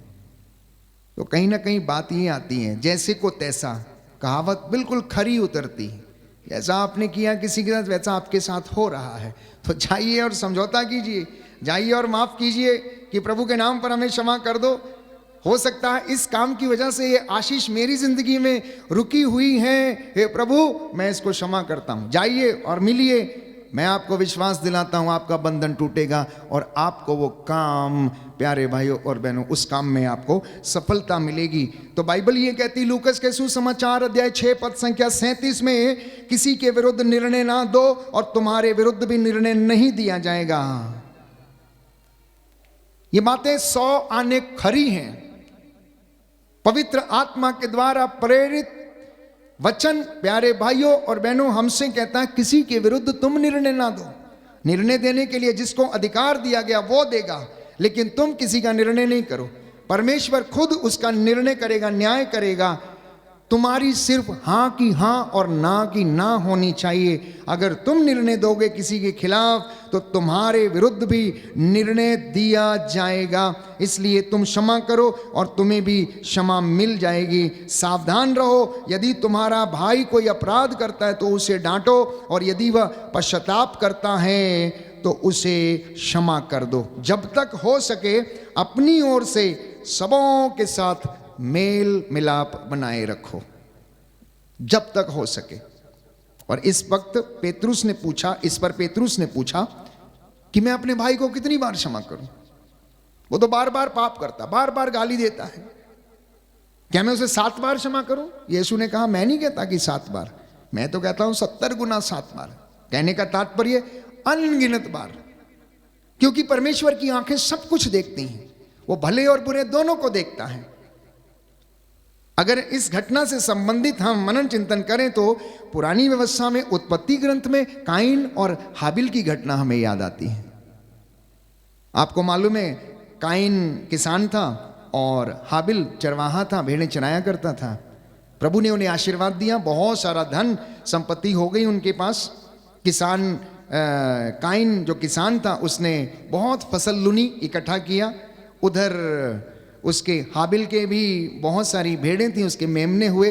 तो कहीं ना कहीं बात ये आती है, जैसे को तैसा कहावत बिल्कुल खरी उतरती है। जैसा आपने किया किसी के साथ वैसा आपके साथ हो रहा है, तो जाइए और समझौता कीजिए, जाइए और माफ कीजिए कि प्रभु के नाम पर हमें क्षमा कर दो। हो सकता है इस काम की वजह से ये आशीष मेरी जिंदगी में रुकी हुई है, हे प्रभु मैं इसको क्षमा करता हूं। जाइए और मिलिए, मैं आपको विश्वास दिलाता हूं आपका बंधन टूटेगा और आपको वो काम, प्यारे भाइयों और बहनों, उस काम में आपको सफलता मिलेगी। तो बाइबल ये कहती, लूकस के सुसमाचार अध्याय 6 पद संख्या 37 में, किसी के विरुद्ध निर्णय ना दो और तुम्हारे विरुद्ध भी निर्णय नहीं दिया जाएगा। ये बातें 100 आने खरी हैं। पवित्र आत्मा के द्वारा प्रेरित वचन प्यारे भाइयों और बहनों हमसे कहता है किसी के विरुद्ध तुम निर्णय ना दो। निर्णय देने के लिए जिसको अधिकार दिया गया वो देगा, लेकिन तुम किसी का निर्णय नहीं करो। परमेश्वर खुद उसका निर्णय करेगा, न्याय करेगा। तुम्हारी सिर्फ हाँ की हाँ और ना की ना होनी चाहिए। अगर तुम निर्णय दोगे किसी के खिलाफ तो तुम्हारे विरुद्ध भी निर्णय दिया जाएगा। इसलिए तुम क्षमा करो और तुम्हें भी क्षमा मिल जाएगी। सावधान रहो, यदि तुम्हारा भाई कोई अपराध करता है तो उसे डांटो, और यदि वह पश्चाताप करता है तो उसे क्षमा कर दो। जब तक हो सके अपनी ओर से सबों के साथ मेल मिलाप बनाए रखो, जब तक हो सके। और इस वक्त पेतरुस ने पूछा कि मैं अपने भाई को कितनी बार क्षमा करूं? वो तो बार बार पाप करता, बार बार गाली देता है। क्या मैं उसे 7 बार क्षमा करूं? यीशु ने कहा, मैं नहीं कहता कि 7 बार, मैं तो कहता हूं 70 गुना 7 बार। कहने का तात्पर्य अनगिनत बार, क्योंकि परमेश्वर की आंखें सब कुछ देखती हैं, वो भले और बुरे दोनों को देखता है। अगर इस घटना से संबंधित हम मनन चिंतन करें तो पुरानी व्यवस्था में उत्पत्ति ग्रंथ में काइन और हाबिल की घटना हमें याद आती है। आपको मालूम है, काइन किसान था और हाबिल चरवाहा था, भेड़ें चराया करता था। प्रभु ने उन्हें आशीर्वाद दिया, बहुत सारा धन संपत्ति हो गई उनके पास। काइन जो किसान था उसने बहुत फसल लुनी, इकट्ठा किया। उधर उसके हाबिल के भी बहुत सारी भेड़ें थी, उसके मेमने हुए।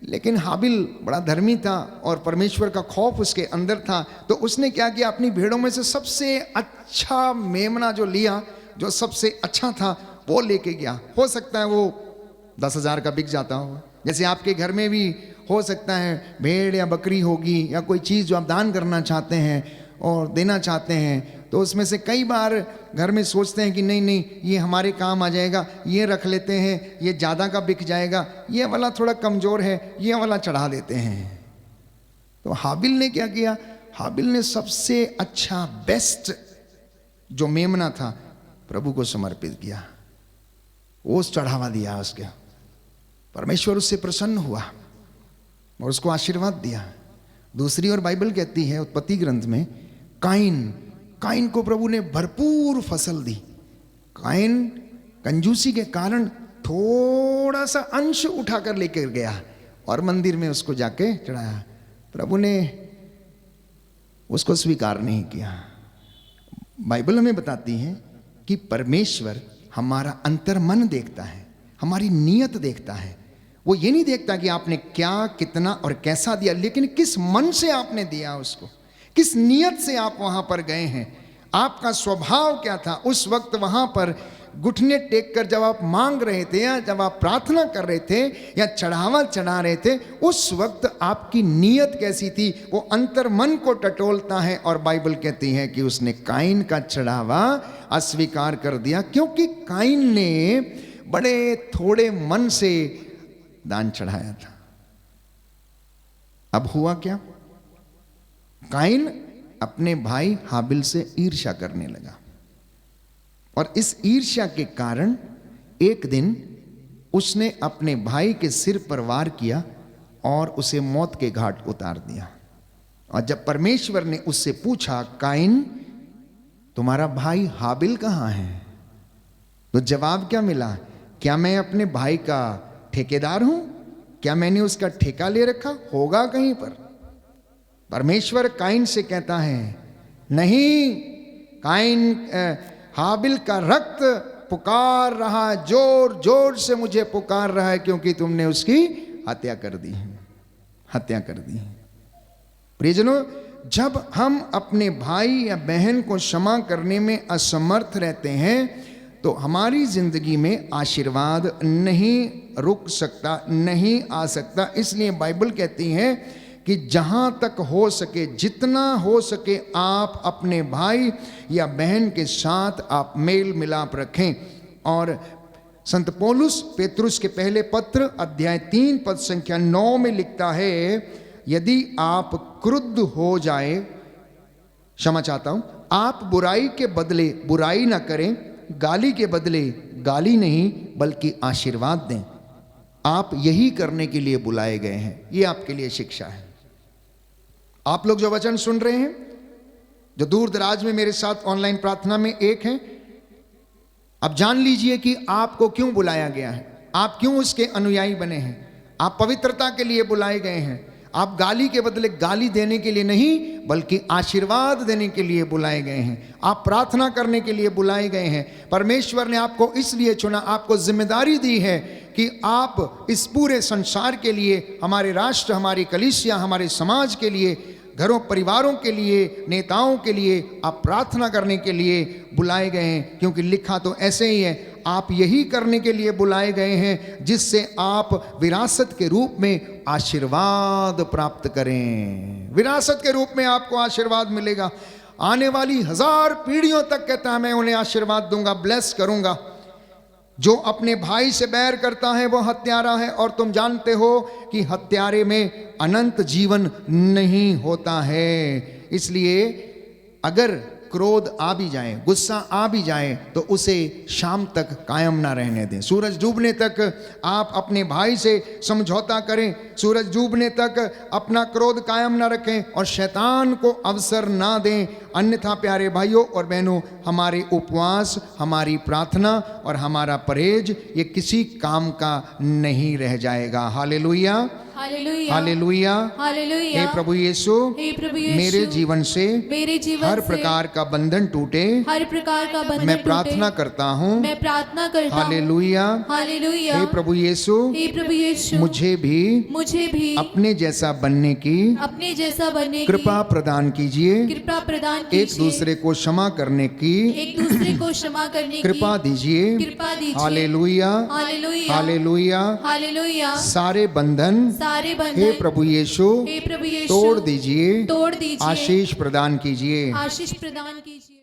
लेकिन हाबिल बड़ा धर्मी था और परमेश्वर का खौफ उसके अंदर था, तो उसने क्या किया, अपनी भेड़ों में से सबसे अच्छा मेमना जो लिया, जो सबसे अच्छा था वो लेके गया। हो सकता है वो 10,000 का बिक जाता हो। जैसे आपके घर में भी हो सकता है भेड़ या बकरी होगी या कोई चीज़ जो आप दान करना चाहते हैं और देना चाहते हैं, तो उसमें से कई बार घर में सोचते हैं कि नहीं नहीं ये हमारे काम आ जाएगा, ये रख लेते हैं, ये ज़्यादा का बिक जाएगा, ये वाला थोड़ा कमज़ोर है, ये वाला चढ़ा देते हैं। तो हाबिल ने क्या किया, हाबिल ने सबसे अच्छा बेस्ट जो मेमना था प्रभु को समर्पित किया, वो चढ़ावा दिया उसके। परमेश्वर उससे प्रसन्न हुआ और उसको आशीर्वाद दिया। दूसरी ओर बाइबल कहती है उत्पत्ति ग्रंथ में, काइन को प्रभु ने भरपूर फसल दी। काइन कंजूसी के कारण थोड़ा सा अंश उठाकर लेकर गया और मंदिर में उसको जाके चढ़ाया। प्रभु ने उसको स्वीकार नहीं किया। बाइबल हमें बताती है कि परमेश्वर हमारा अंतर्मन देखता है, हमारी नीयत देखता है। वो ये नहीं देखता कि आपने क्या, कितना और कैसा दिया, लेकिन किस मन से आपने दिया उसको, किस नीयत से आप वहां पर गए हैं, आपका स्वभाव क्या था उस वक्त वहां पर घुटने टेक कर जब आप मांग रहे थे या जब आप प्रार्थना कर रहे थे या चढ़ावा चढ़ा रहे थे, उस वक्त आपकी नीयत कैसी थी, वो अंतर्मन को टटोलता है। और बाइबल कहती है कि उसने काइन का चढ़ावा अस्वीकार कर दिया, क्योंकि काइन ने बड़े थोड़े मन से दान चढ़ाया था। अब हुआ क्या, काइन अपने भाई हाबिल से ईर्ष्या करने लगा और इस ईर्ष्या के कारण एक दिन उसने अपने भाई के सिर पर वार किया और उसे मौत के घाट उतार दिया। और जब परमेश्वर ने उससे पूछा, काइन तुम्हारा भाई हाबिल कहां है, तो जवाब क्या मिला, क्या मैं अपने भाई का ठेकेदार हूं, क्या मैंने उसका ठेका ले रखा होगा कहीं पर। परमेश्वर काइन से कहता है, नहीं, काइन हाबिल का रक्त पुकार रहा, जोर जोर से मुझे पुकार रहा है, क्योंकि तुमने उसकी हत्या कर दी है, हत्या कर दी है। प्रियजनों, जब हम अपने भाई या बहन को क्षमा करने में असमर्थ रहते हैं तो हमारी जिंदगी में आशीर्वाद नहीं रुक सकता, नहीं आ सकता। इसलिए बाइबल कहती है कि जहां तक हो सके, जितना हो सके, आप अपने भाई या बहन के साथ आप मेल मिलाप रखें। और संत पौलुस पेतरुस के पहले पत्र अध्याय 3 पद संख्या 9 में लिखता है, यदि आप क्रुद्ध हो जाए, क्षमा चाहता हूं, आप बुराई के बदले बुराई ना करें, गाली के बदले गाली नहीं बल्कि आशीर्वाद दें। आप यही करने के लिए बुलाए गए हैं, ये आपके लिए शिक्षा है। आप लोग जो वचन सुन रहे हैं, जो दूर दराज में मेरे साथ ऑनलाइन प्रार्थना में एक हैं, अब जान लीजिए कि आपको क्यों बुलाया गया है, आप क्यों उसके अनुयायी बने हैं। आप पवित्रता के लिए बुलाए गए हैं। आप गाली के बदले गाली देने के लिए नहीं, बल्कि आशीर्वाद देने के लिए बुलाए गए हैं। आप प्रार्थना करने के लिए बुलाए गए हैं। परमेश्वर ने आपको इसलिए चुना, आपको जिम्मेदारी दी है कि आप इस पूरे संसार के लिए, हमारे राष्ट्र, हमारी कलीसिया, हमारे समाज के लिए, घरों परिवारों के लिए, नेताओं के लिए आप प्रार्थना करने के लिए बुलाए गए हैं। क्योंकि लिखा तो ऐसे ही है, आप यही करने के लिए बुलाए गए हैं जिससे आप विरासत के रूप में आशीर्वाद प्राप्त करें। विरासत के रूप में आपको आशीर्वाद मिलेगा। आने वाली 1000 पीढ़ियों तक कहता है मैं उन्हें आशीर्वाद दूंगा, ब्लेस करूंगा। जो अपने भाई से बैर करता है वो हत्यारा है, और तुम जानते हो कि हत्यारे में अनंत जीवन नहीं होता है। इसलिए अगर क्रोध आ भी जाए, गुस्सा आ भी जाए, तो उसे शाम तक कायम ना रहने दें। सूरज डूबने तक आप अपने भाई से समझौता करें, सूरज डूबने तक अपना क्रोध कायम ना रखें और शैतान को अवसर ना दें। अन्यथा प्यारे भाइयों और बहनों, हमारे उपवास, हमारी प्रार्थना और हमारा परहेज ये किसी काम का नहीं रह जाएगा। Hallelujah, hallelujah, hallelujah, hallelujah. हे प्रभु यीशु, हे प्रभु यीशु, मेरे जीवन से मेरे जीवन हर से प्रकार का बंधन टूटे। हर प्रकार का बंधन मैं प्रार्थना टूटे। करता हूँ। मैं प्रार्थना करता हूँ। Hallelujah, hallelujah. हे प्रभु यीशु, हे प्रभु यीशु, मुझे भी अपने जैसा बनने की जैसा बनने कृपा प्रदान कीजिए। कृपा प्रदान एक कीजिए। दूसरे को क्षमा करने की एक दूसरे को क्षमा करने कृपा की दीजिए। कृपा दीजिए। Hallelujah, hallelujah, hallelujah. हालेलुया। सारे बंधन सारे हे बंधन प्रभु यीशु हे प्रभु यीशु तोड़ दीजिए, तोड़ दीजिए। आशीष प्रदान कीजिए। आशीष प्रदान कीजिए।